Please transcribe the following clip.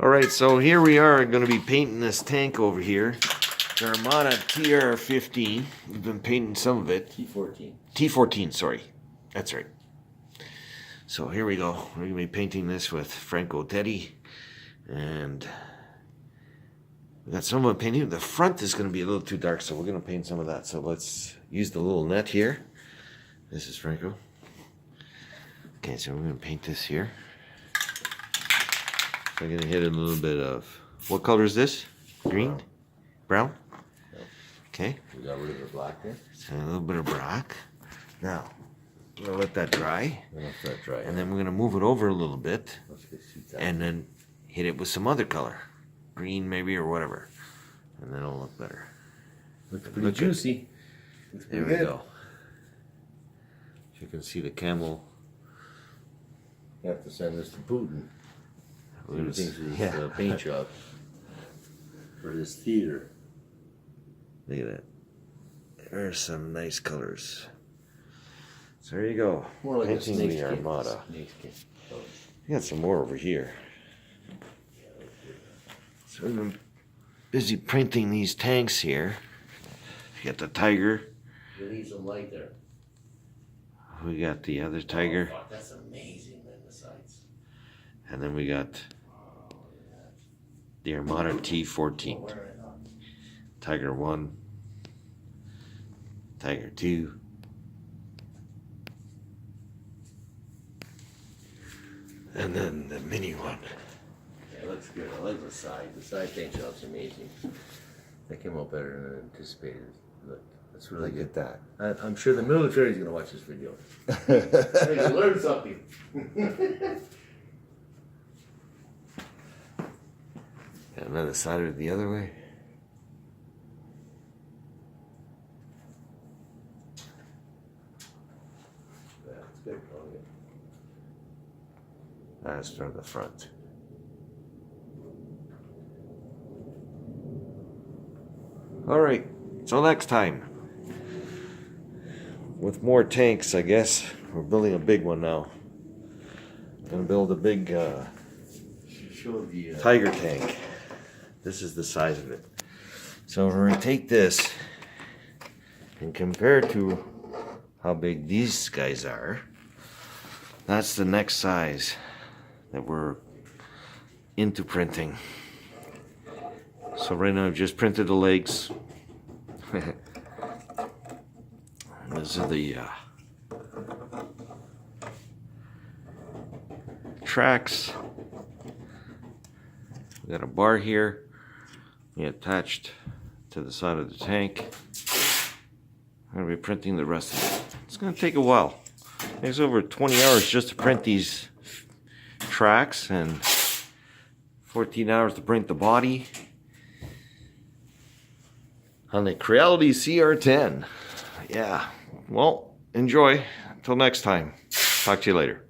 Alright, so here we are going to be painting this tank over here. The Armada CR-10. We've been painting some of it. T14. T14, sorry. That's right. So here we go. We're going to be painting this with Franco Teddy. And we got some of it painted. The front is going to be a little too dark, so we're going to paint some of that. So let's use the little net here. This is Franco. Okay, so we're going to paint this here. So I'm going to hit a little bit of... What color is this? Green? Brown? Okay. We got rid of the black there. So a little bit of black. Now, I'm going to let that dry. Let that dry. And then we're going to move it over a little bit. And then hit it with some other color. Green maybe or whatever. And then it'll look better. Looks pretty juicy. There we go. You can see the camel. You have to send this to Putin. We're He thinks it's paint job for this theater. Look at that. There's some nice colors. So there you go. More like Painting a snake the skin. Armada. Snakeskin. Oh. We got some more over here. So we've been busy painting these tanks here. You got the Tiger. You need some light there. We got the other Tiger. Oh, fuck, that's amazing, man, the sights. And then we got the Armada T14. Tiger 1. Tiger 2. And then the mini one. Yeah, it looks good. I like the side. The side paint job's amazing. That came out better than anticipated. Look, that's really Look good. at that. I'm sure the military's going to watch this video. They're going to learn something. Got another side of it the other way. Yeah, it's good. That's from the front. Alright, so next time. With more tanks, I guess. We're building a big one now. Gonna build a big Show the Tiger tank. This is the size of it. So we're gonna take this and compare it to how big these guys are. That's the next size that we're into printing. So right now I've just printed the legs. These are the tracks. We got a bar here. We attached to the side of the tank. I'm going to be printing the rest of it. It's going to take a while. It takes over 20 hours just to print these tracks and 14 hours to print the body on the Creality CR-10. Yeah, well, enjoy. Until next time. Talk to you later.